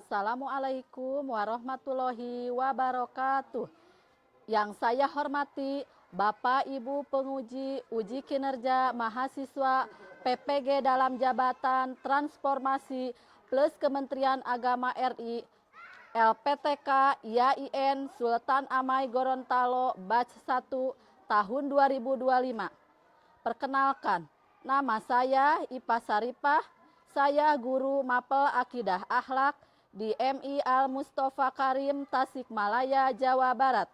Assalamualaikum warahmatullahi wabarakatuh. Yang saya hormati Bapak Ibu penguji uji kinerja mahasiswa PPG dalam jabatan transformasi plus Kementerian Agama RI LPTK YAIN Sultan Amai Gorontalo Batch 1 tahun 2025. Perkenalkan, nama saya Ipa Saripah, saya guru Mapel Akidah Akhlak di MI Al Mustafa Karim Tasikmalaya, Jawa Barat.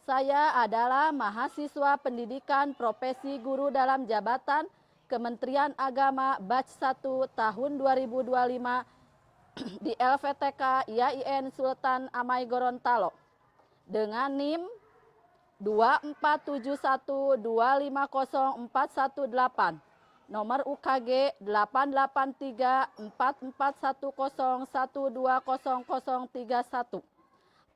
Saya adalah mahasiswa pendidikan profesi guru dalam jabatan Kementerian Agama Batch 1 tahun 2025 di LPTK YAIN Sultan Amai Gorontalo dengan NIM 24712504118, nomor UKG 8834410120031.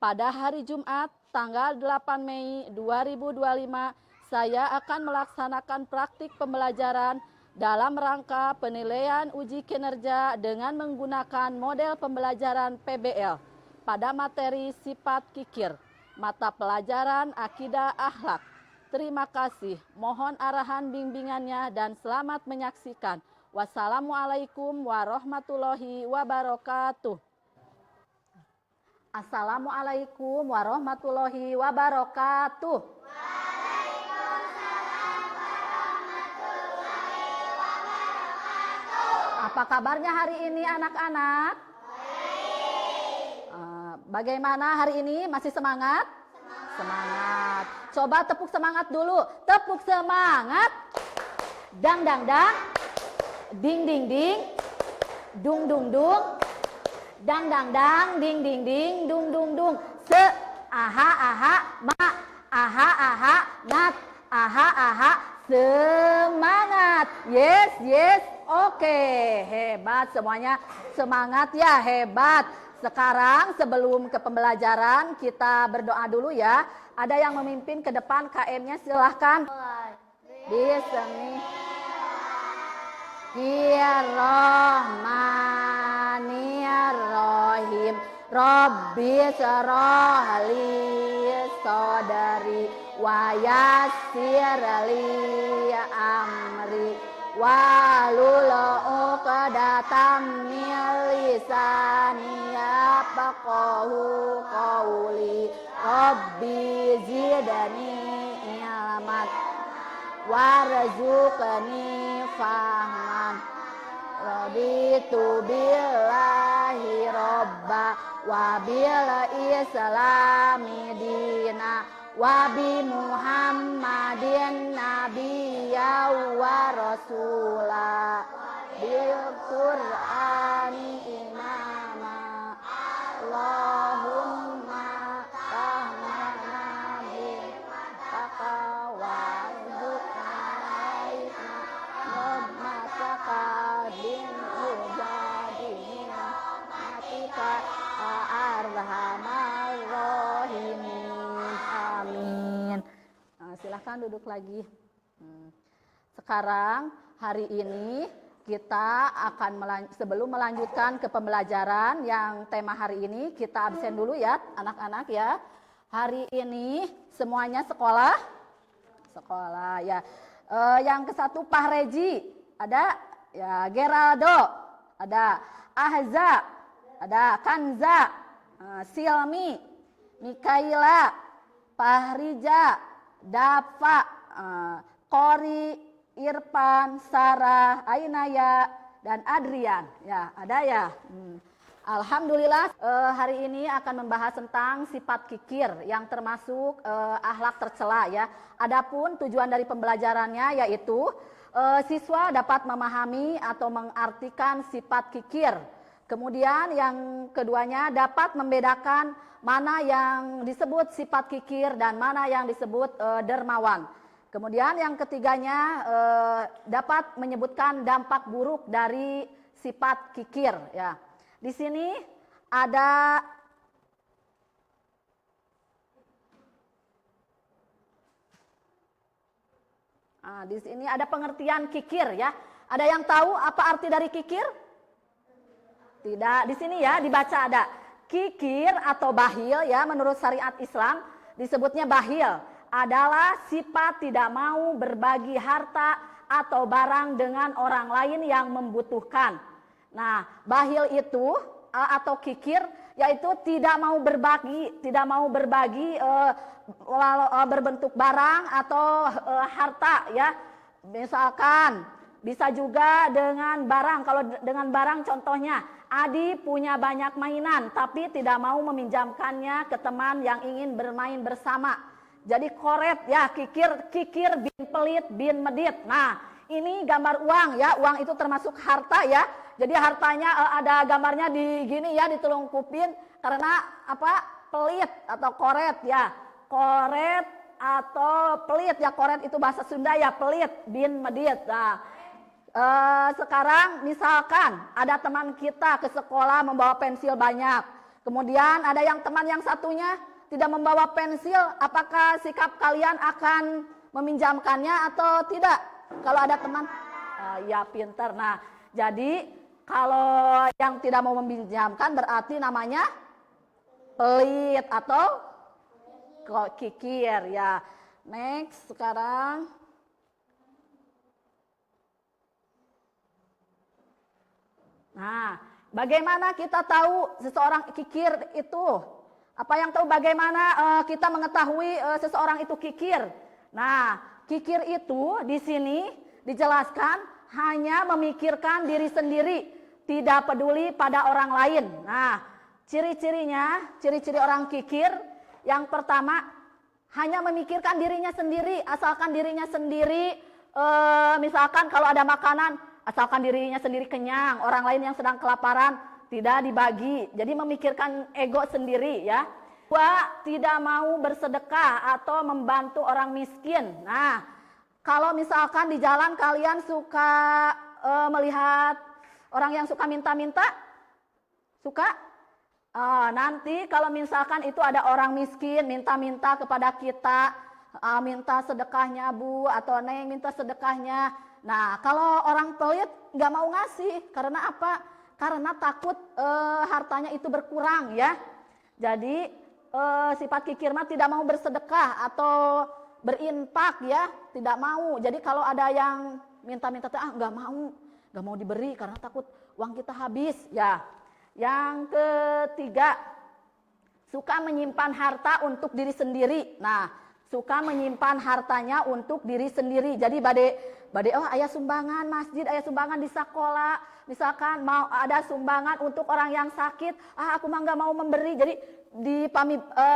Pada hari Jumat tanggal 8 Mei 2025, saya akan melaksanakan praktik pembelajaran dalam rangka penilaian uji kinerja dengan menggunakan model pembelajaran PBL pada materi sifat kikir, mata pelajaran akidah akhlak. Terima kasih, mohon arahan bimbingannya dan selamat menyaksikan. Wassalamualaikum warahmatullahi wabarakatuh. Assalamualaikum warahmatullahi wabarakatuh. Waalaikumsalam warahmatullahi wabarakatuh. Apa kabarnya hari ini anak-anak? Baik. Bagaimana hari ini? Masih semangat? Semangat. Coba tepuk semangat dulu. Tepuk semangat. Dang dang dang. Ding ding ding. Dung dung dung. Dang dang dang, ding ding ding, dung dung dung. Se, aha aha, ma, aha aha, nat, aha aha, semangat. Yes, yes, oke. Hebat semuanya, semangat ya, hebat. Sekarang sebelum ke pembelajaran kita berdoa dulu ya. Ada yang memimpin ke depan KM-nya, silahkan. Bismillahirrahmanirrahim. Rabbi syrah li sadri wa yassir li amri wahlul 'uqdatam min lisani yafqahu qawli. Rabbi zidni ilman warzuqni fahman. Raditu billahi robba wa bil islami dina wa bi muhammadin nabiyya wa rasula bil qur'ani imama. Allahumma rahmana bil taqwa Amin. Silahkan duduk lagi. Sekarang hari ini kita akan sebelum melanjutkan ke pembelajaran yang tema hari ini, kita absen dulu ya anak-anak ya. Hari ini semuanya sekolah ya. Yang ke satu Pak Reji, ada ya, Geraldo, ada Ahza, ada Kanza, Silmi, Mikaila, Fahrija, Dafa, Kori, Irfan, Sarah, Ainaya, dan Adrian. Ya, ada ya. Alhamdulillah hari ini akan membahas tentang sifat kikir yang termasuk akhlak tercela ya. Adapun tujuan dari pembelajarannya yaitu siswa dapat memahami atau mengartikan sifat kikir. Kemudian yang keduanya dapat membedakan mana yang disebut sifat kikir dan mana yang disebut dermawan. Kemudian yang ketiganya dapat menyebutkan dampak buruk dari sifat kikir ya. Di sini ada di sini ada pengertian kikir ya. Ada yang tahu apa arti dari kikir? Tidak, di sini ya dibaca ada kikir atau bahil ya, menurut syariat Islam disebutnya bahil adalah sifat tidak mau berbagi harta atau barang dengan orang lain yang membutuhkan. Nah, bahil itu atau kikir yaitu tidak mau berbagi berbentuk barang atau harta ya. Misalkan bisa juga dengan barang. Kalau dengan barang contohnya, Adi punya banyak mainan tapi tidak mau meminjamkannya ke teman yang ingin bermain bersama. Jadi koret ya, kikir bin pelit bin medit. Nah, ini gambar uang ya, uang itu termasuk harta ya. Jadi hartanya ada gambarnya di gini ya, ditelungkupin karena apa? Pelit atau koret ya. Koret atau pelit ya, koret itu bahasa Sunda ya, pelit bin medit. Nah, sekarang misalkan ada teman kita ke sekolah membawa pensil banyak, kemudian ada yang teman yang satunya tidak membawa pensil, apakah sikap kalian akan meminjamkannya atau tidak? Kalau ada teman, ya pinter. Nah, jadi kalau yang tidak mau meminjamkan berarti namanya pelit atau kikir ya. Next sekarang. Nah, bagaimana kita tahu seseorang kikir itu? Apa yang tahu bagaimana kita mengetahui seseorang itu kikir? Nah, kikir itu di sini dijelaskan hanya memikirkan diri sendiri, tidak peduli pada orang lain. Nah, ciri-ciri orang kikir yang pertama hanya memikirkan dirinya sendiri, asalkan dirinya sendiri. Misalkan kalau ada makanan, asalkan dirinya sendiri kenyang, orang lain yang sedang kelaparan tidak dibagi. Jadi memikirkan ego sendiri ya. Dua, tidak mau bersedekah atau membantu orang miskin. Nah, kalau misalkan di jalan kalian suka melihat orang yang suka minta-minta, suka? Nanti kalau misalkan itu ada orang miskin minta-minta kepada kita, minta sedekahnya Bu atau Neng minta sedekahnya. Nah, kalau orang pelit nggak mau ngasih, karena apa? Karena takut hartanya itu berkurang ya. Jadi sifat kikir mah tidak mau bersedekah atau berinfak ya, tidak mau. Jadi kalau ada yang minta-minta, nggak mau diberi karena takut uang kita habis ya. Yang ketiga, suka menyimpan harta untuk diri sendiri. Nah, suka menyimpan hartanya untuk diri sendiri. Jadi bade ayah sumbangan masjid, ayah sumbangan di sekolah, misalkan mau ada sumbangan untuk orang yang sakit, aku mah nggak mau memberi. Jadi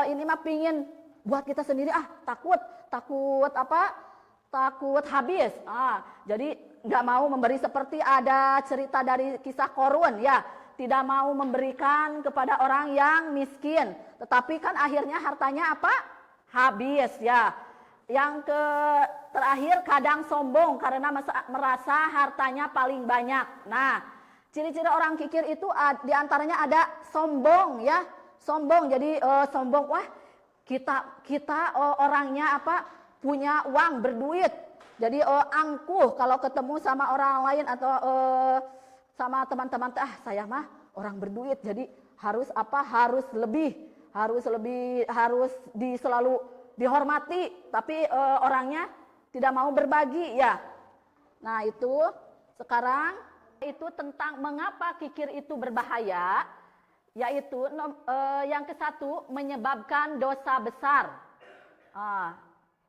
ini mah pingin buat kita sendiri, takut habis. Jadi nggak mau memberi. Seperti ada cerita dari kisah Korun ya, tidak mau memberikan kepada orang yang miskin, tetapi kan akhirnya hartanya apa? Habis ya. Yang terakhir kadang sombong karena merasa hartanya paling banyak. Nah, ciri-ciri orang kikir itu diantaranya ada sombong ya, sombong. Jadi sombong, wah kita orangnya punya uang, berduit. Jadi angkuh kalau ketemu sama orang lain atau sama teman-teman, saya mah orang berduit. Jadi harus selalu dihormati, tapi orangnya tidak mau berbagi ya. Nah, itu sekarang itu tentang mengapa kikir itu berbahaya, yaitu yang ke-1 menyebabkan dosa besar.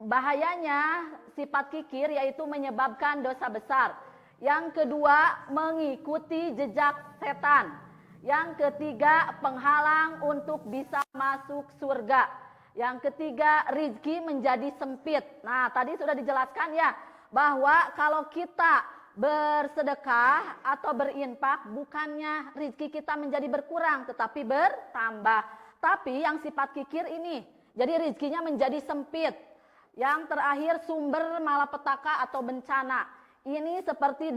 Bahayanya sifat kikir yaitu menyebabkan dosa besar. Yang kedua, mengikuti jejak setan. Yang ketiga, penghalang untuk bisa masuk surga. Yang ketiga, rizki menjadi sempit. Nah, tadi sudah dijelaskan ya, bahwa kalau kita bersedekah atau berinfak, bukannya rizki kita menjadi berkurang, tetapi bertambah. Tapi yang sifat kikir ini, jadi rizkinya menjadi sempit. Yang terakhir, sumber malapetaka atau bencana. Ini seperti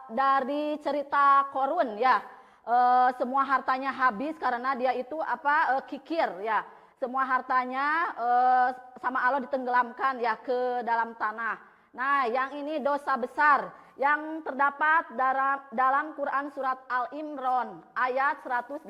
dari cerita Korun ya, semua hartanya habis karena dia itu kikir ya. Semua hartanya sama Allah ditenggelamkan ya ke dalam tanah. Nah, yang ini dosa besar, yang terdapat dalam Quran surat Al-Imran ayat 180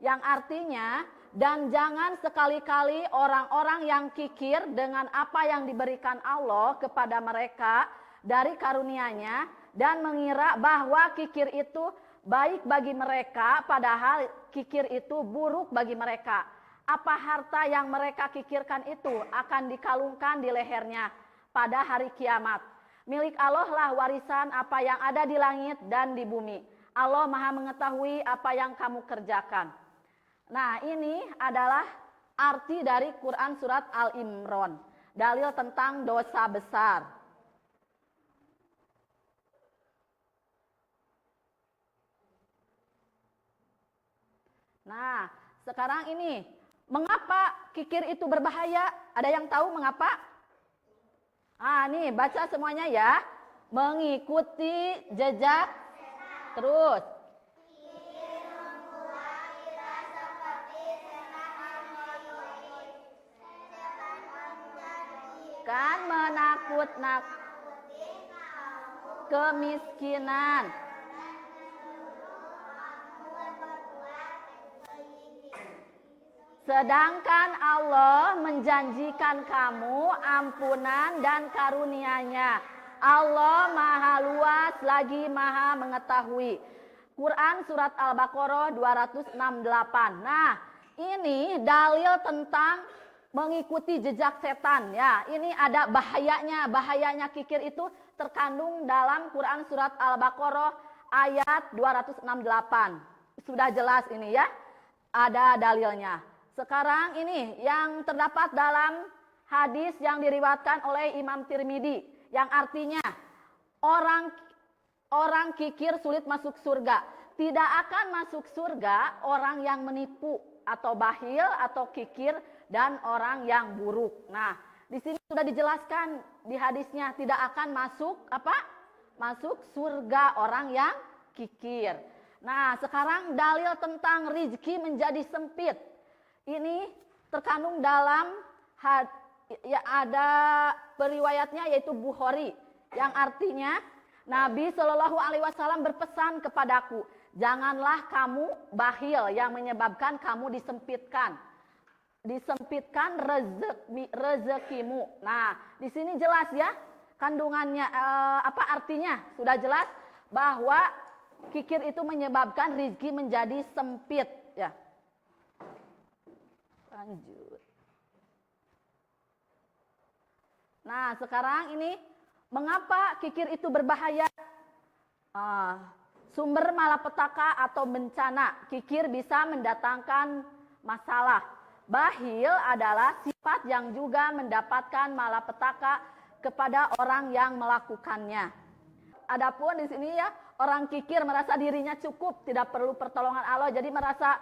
yang artinya, dan jangan sekali-kali orang-orang yang kikir dengan apa yang diberikan Allah kepada mereka dari karunia-Nya dan mengira bahwa kikir itu baik bagi mereka, padahal kikir itu buruk bagi mereka. Apa harta yang mereka kikirkan itu akan dikalungkan di lehernya pada hari kiamat. Milik Allah lah warisan apa yang ada di langit dan di bumi. Allah Maha mengetahui apa yang kamu kerjakan. Nah, ini adalah arti dari Quran surat Al-Imran. Dalil tentang dosa besar. Nah, sekarang ini, mengapa kikir itu berbahaya? Ada yang tahu mengapa? Nih baca semuanya ya. Mengikuti jejak terus. Kan menakut-nakuti kemiskinan. Sedangkan Allah menjanjikan kamu ampunan dan karunia-Nya. Allah Maha luas lagi Maha mengetahui. Quran surat Al-Baqarah 268. Nah, ini dalil tentang mengikuti jejak setan ya. Ini ada bahayanya. Bahayanya kikir itu terkandung dalam Quran surat Al-Baqarah ayat 268. Sudah jelas ini ya. Ada dalilnya. Sekarang ini yang terdapat dalam hadis yang diriwayatkan oleh Imam Tirmidzi yang artinya orang kikir sulit masuk surga. Tidak akan masuk surga orang yang menipu atau bahil atau kikir dan orang yang buruk. Nah, di sini sudah dijelaskan di hadisnya tidak akan masuk apa? Masuk surga orang yang kikir. Nah, sekarang dalil tentang rizki menjadi sempit. Ini terkandung dalam ya ada periwayatnya yaitu Bukhari yang artinya Nabi Shallallahu Alaihi Wasallam berpesan kepadaku, janganlah kamu bahil yang menyebabkan kamu disempitkan rezekimu. Nah, di sini jelas ya kandungannya apa artinya sudah jelas bahwa kikir itu menyebabkan rezeki menjadi sempit ya. Lanjut. Nah, sekarang ini mengapa kikir itu berbahaya? Sumber malapetaka atau bencana. Kikir bisa mendatangkan masalah. Bahil adalah sifat yang juga mendapatkan malapetaka kepada orang yang melakukannya. Adapun di sini ya, orang kikir merasa dirinya cukup, tidak perlu pertolongan Allah, jadi merasa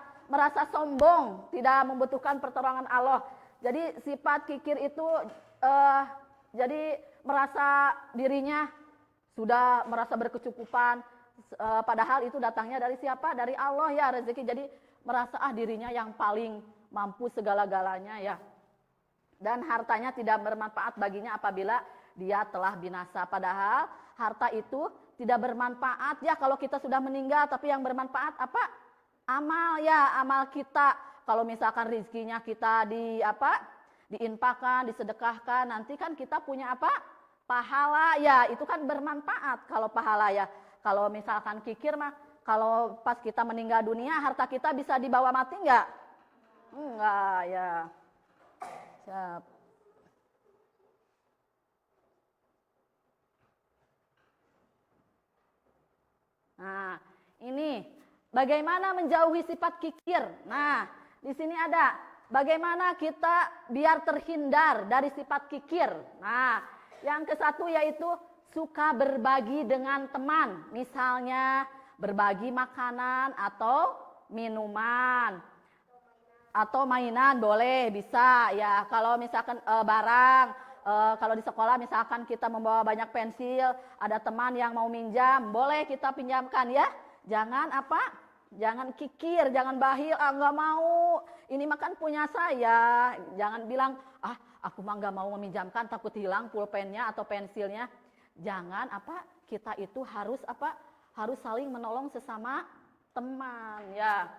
sombong, tidak membutuhkan pertolongan Allah. Jadi sifat kikir itu jadi merasa dirinya sudah merasa berkecukupan, padahal itu datangnya dari siapa? Dari Allah ya rezeki. Jadi merasa dirinya yang paling mampu segala-galanya ya. Dan hartanya tidak bermanfaat baginya apabila dia telah binasa. Padahal harta itu tidak bermanfaat ya kalau kita sudah meninggal, tapi yang bermanfaat apa? Amal ya, amal kita. Kalau misalkan rezekinya kita diinfakkan, disedekahkan, nanti kan kita punya apa? Pahala ya, itu kan bermanfaat kalau pahala ya. Kalau misalkan kikir mah, kalau pas kita meninggal dunia, harta kita bisa dibawa mati enggak? Enggak ya. Siap. Nah, ini bagaimana menjauhi sifat kikir? Nah, di sini ada bagaimana kita biar terhindar dari sifat kikir. Nah, yang ke-1 yaitu suka berbagi dengan teman. Misalnya berbagi makanan atau minuman. Atau mainan boleh, bisa ya. Kalau misalkan barang, kalau di sekolah misalkan kita membawa banyak pensil, ada teman yang mau minjam, boleh kita pinjamkan ya. Jangan jangan kikir, jangan bahil, nggak mau, ini makan punya saya. Jangan bilang, aku mah nggak mau meminjamkan, takut hilang pulpennya atau pensilnya. jangan kita itu harus harus saling menolong sesama teman ya.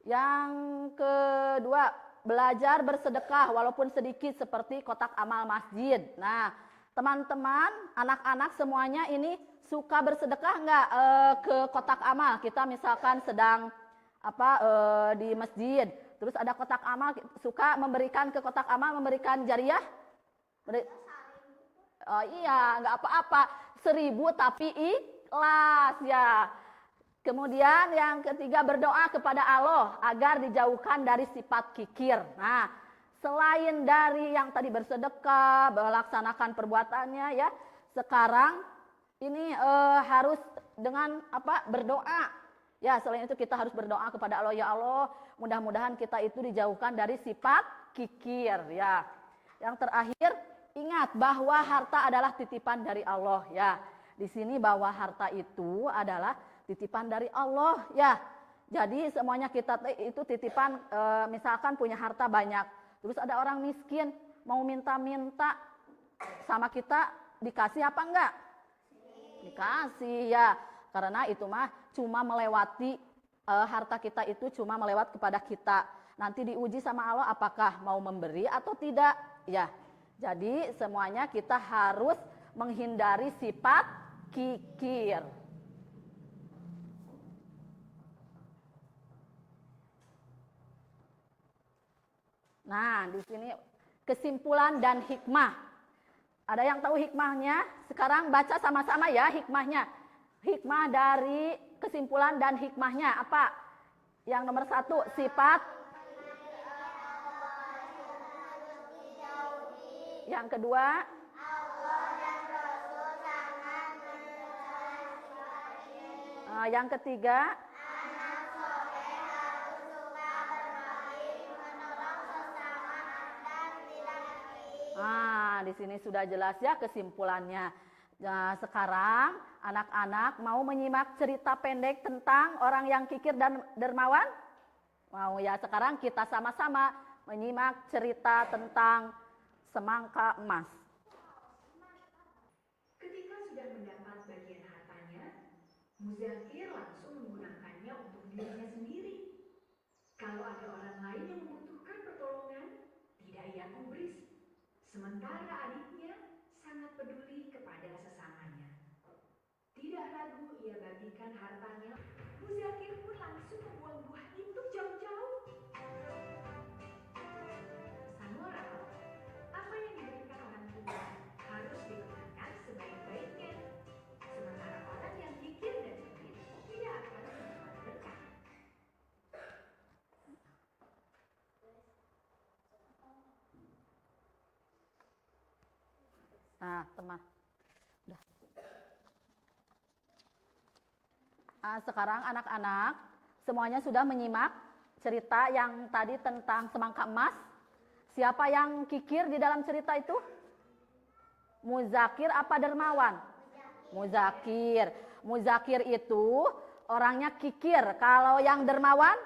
Yang kedua, belajar bersedekah walaupun sedikit seperti kotak amal masjid. Nah, teman-teman, anak-anak semuanya ini suka bersedekah nggak ke kotak amal? Kita misalkan sedang di masjid, terus ada kotak amal, suka memberikan ke kotak amal, memberikan jariah? Oh iya, nggak apa-apa, 1000 tapi ikhlas ya. Kemudian yang ketiga, berdoa kepada Allah agar dijauhkan dari sifat kikir. Nah, selain dari yang tadi bersedekah, melaksanakan perbuatannya ya, sekarang ini harus dengan berdoa. Ya, selain itu kita harus berdoa kepada Allah, ya Allah, mudah-mudahan kita itu dijauhkan dari sifat kikir ya. Yang terakhir, ingat bahwa harta adalah titipan dari Allah ya. Di sini bahwa harta itu adalah titipan dari Allah ya. Jadi semuanya kita itu titipan, misalkan punya harta banyak, terus ada orang miskin mau minta-minta sama kita, dikasih apa enggak? Dikasih ya. Karena itu mah cuma melewati, harta kita itu cuma melewat kepada kita. Nanti diuji sama Allah apakah mau memberi atau tidak ya. Jadi semuanya kita harus menghindari sifat kikir. Nah, di sini kesimpulan dan hikmah. Ada yang tahu hikmahnya? Sekarang baca sama-sama ya hikmahnya. Hikmah dari kesimpulan dan hikmahnya apa? Yang nomor 1, sifat. Yang kedua, yang ketiga, di sini sudah jelas ya kesimpulannya. Nah, sekarang anak-anak mau menyimak cerita pendek tentang orang yang kikir dan dermawan? Mau ya, sekarang kita sama-sama menyimak cerita tentang semangka emas. Ketika sudah mendapat bagian hartanya, Muzakir langsung menggunakannya untuk dirinya sendiri. Kalau ada orang lain yang membutuhkan pertolongan, tidak ia gubris. Sementara adiknya sangat peduli kepada sesamanya. Tidak ragu ia bagikan hartanya, Muzakir pun langsung membuang buah itu jauh-jauh. Pesan moral, apa yang diberikan orang tua harus digunakan sebaik-baiknya. Sementara orang yang kikir dan sempit tidak akan mendapat berkah. Nah, teman. Sekarang anak-anak semuanya sudah menyimak cerita yang tadi tentang semangka emas. Siapa yang kikir di dalam cerita itu? Muzakir apa dermawan? Muzakir. Muzakir itu orangnya kikir. Kalau yang dermawan?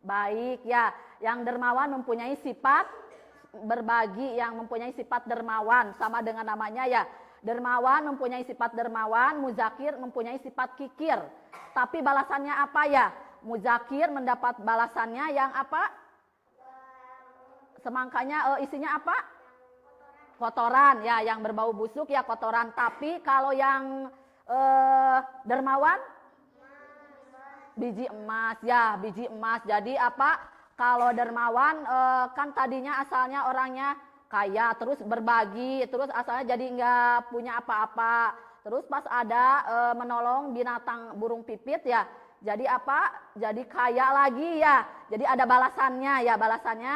Baik ya. Yang dermawan mempunyai sifat berbagi, yang mempunyai sifat dermawan, sama dengan namanya ya. Dermawan mempunyai sifat dermawan, Muzakir mempunyai sifat kikir. Tapi balasannya apa ya? Muzakir mendapat balasannya yang apa? Semangkanya isinya apa? Kotoran ya, yang berbau busuk ya, kotoran. Tapi kalau yang dermawan? Biji emas ya, biji emas. Jadi apa? Kalau dermawan kan tadinya asalnya orangnya kaya, terus berbagi, terus asalnya jadi nggak punya apa-apa. Terus pas ada menolong binatang burung pipit ya, jadi apa? Jadi kaya lagi ya. Jadi ada balasannya ya, balasannya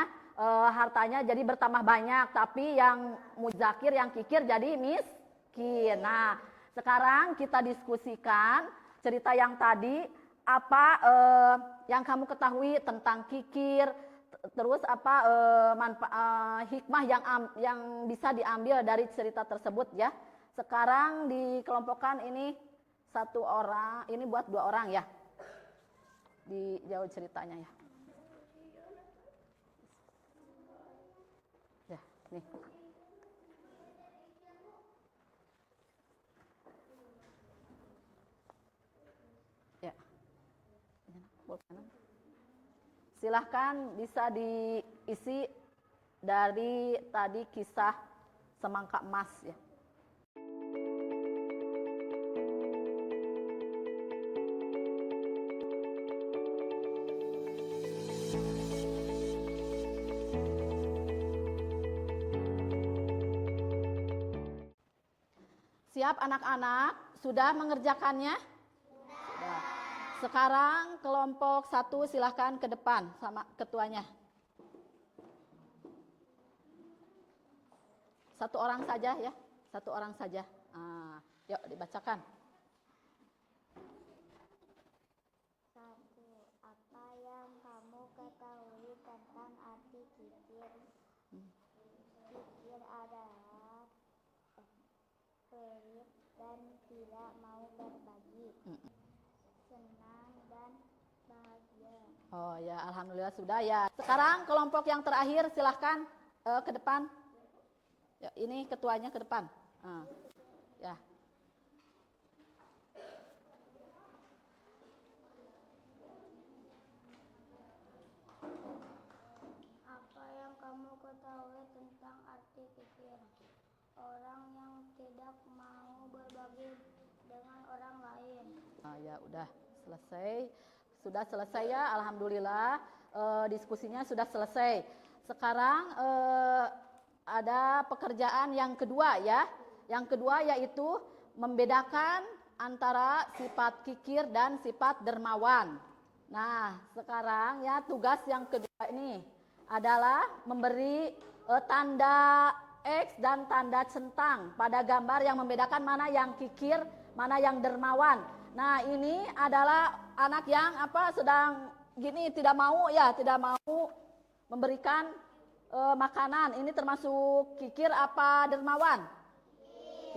hartanya jadi bertambah banyak. Tapi yang Muzakir, yang kikir jadi miskin. Nah, sekarang kita diskusikan cerita yang tadi. Apa yang kamu ketahui tentang kikir, terus apa hikmah yang bisa diambil dari cerita tersebut ya. Sekarang dikelompokkan ini 1 orang, ini buat 2 orang ya, dijauh ceritanya ya. Ya, nih. Silahkan bisa diisi dari tadi kisah semangka emas ya. Siap anak-anak? Sudah mengerjakannya? Sudah. Sekarang kelompok 1 silahkan ke depan sama ketuanya. 1 orang saja ya, 1 orang saja. Yuk dibacakan. 1. Apa yang kamu ketahui tentang arti kikir? Kikir adalah pelit dan tidak mau berbagi. Senang dan bahagia. Oh ya, alhamdulillah sudah ya. Sekarang kelompok yang terakhir silahkan ke depan. Ya, ini ketuanya ke depan. Ya. Apa yang kamu ketahui tentang arti kikir? Orang yang tidak mau berbagi dengan orang lain. Ya udah selesai. Sudah selesai ya, alhamdulillah. Diskusinya sudah selesai. Sekarang ada pekerjaan yang kedua ya. Yang kedua yaitu membedakan antara sifat kikir dan sifat dermawan. Nah, sekarang ya tugas yang kedua ini adalah memberi tanda X dan tanda centang pada gambar yang membedakan mana yang kikir, mana yang dermawan. Nah, ini adalah anak yang sedang gini tidak mau memberikan makanan. Ini termasuk kikir apa dermawan?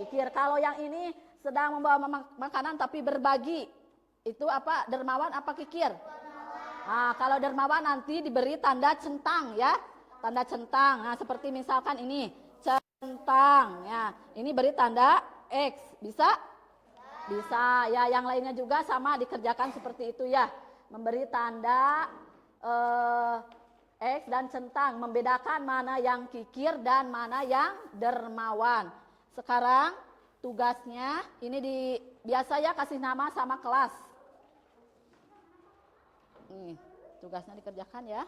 Kikir. Kalau yang ini sedang membawa makanan tapi berbagi, itu apa? Dermawan apa kikir? Kalau dermawan nanti diberi tanda centang ya, tanda centang. Nah, seperti misalkan ini centang ya, ini beri tanda X, bisa? Bisa ya. Yang lainnya juga sama dikerjakan seperti itu ya, memberi tanda X dan centang, membedakan mana yang kikir dan mana yang dermawan. Sekarang tugasnya ini biasa ya kasih nama sama kelas. Nih, tugasnya dikerjakan ya.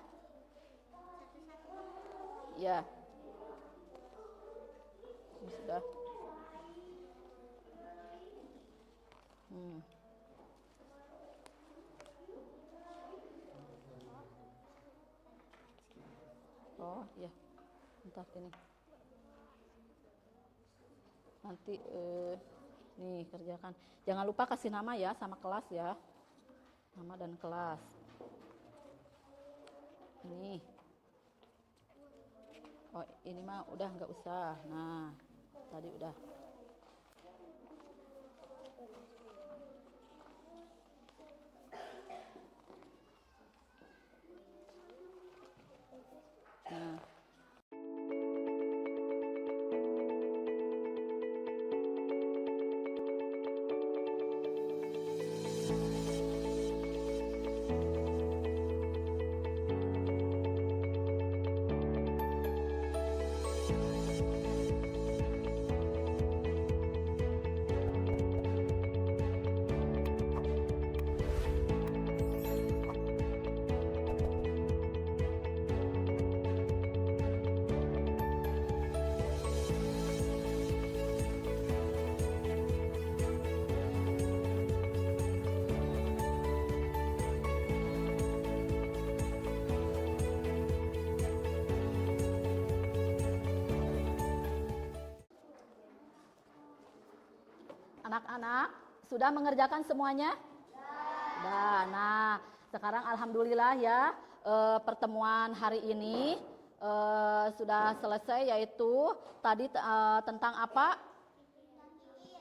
Ya. Ini sudah. Oh iya, bentar ini. Nanti nih kerjakan. Jangan lupa kasih nama ya sama kelas ya. Nama dan kelas. Ini. Oh ini mah udah nggak usah. Nah tadi udah. Nah. Anak-anak sudah mengerjakan semuanya? Sudah. Nah, sekarang alhamdulillah ya pertemuan hari ini sudah selesai, yaitu tadi tentang apa?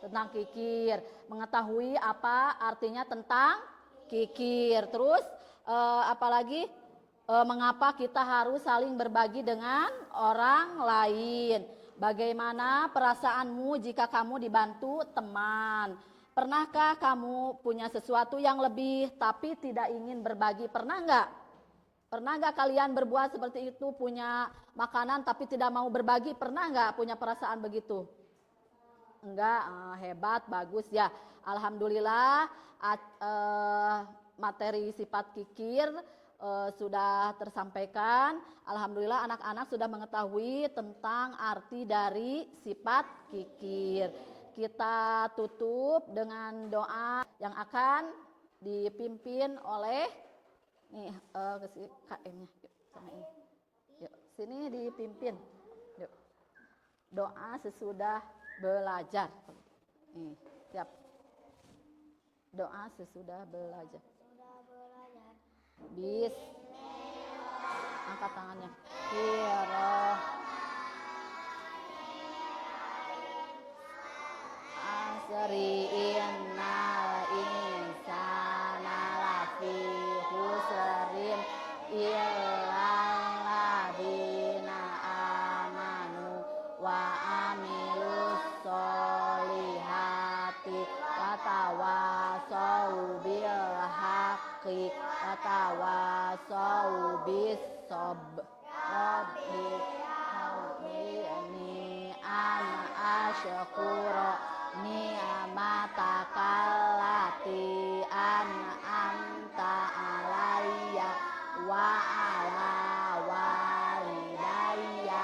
Tentang kikir. Mengetahui apa artinya tentang kikir. Terus apalagi mengapa kita harus saling berbagi dengan orang lain. Bagaimana perasaanmu jika kamu dibantu teman? Pernahkah kamu punya sesuatu yang lebih tapi tidak ingin berbagi? Pernah nggak? Pernah nggak kalian berbuat seperti itu, punya makanan tapi tidak mau berbagi? Pernah nggak punya perasaan begitu? Enggak, hebat, bagus ya. Alhamdulillah materi sifat kikir sudah tersampaikan. Alhamdulillah anak-anak sudah mengetahui tentang arti dari sifat kikir. Kita tutup dengan doa yang akan dipimpin oleh nih KM-nya. Yuk, sama ini. Yuk, sini dipimpin. Yuk. Doa sesudah belajar. Nih, siap. Doa sesudah belajar. Sudah belajar. Bis. Angkat tangannya. Hiroh. Asri innal insana lafi khusrin illal ladina amanu wa amilus solihati wa tawasau bil haqqi wa tawasau bis sabr. Rabbi ini an asykura ni'matakallati an'amta alayya wa ala walidayya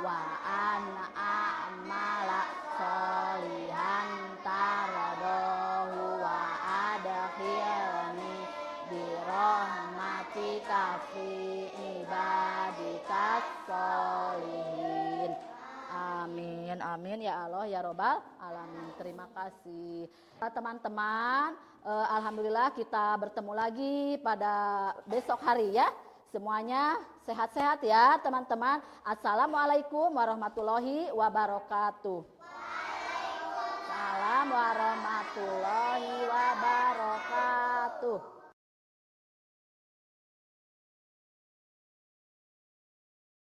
wa an a'mala sholihan taradahu wa adkhilni bi rahmatika fi ibadikas sholihin. Amin, amin ya Allah ya Robbal alamin. Terima kasih teman-teman. Alhamdulillah kita bertemu lagi pada besok hari ya. Semuanya sehat-sehat ya teman-teman. Assalamualaikum warahmatullahi wabarakatuh.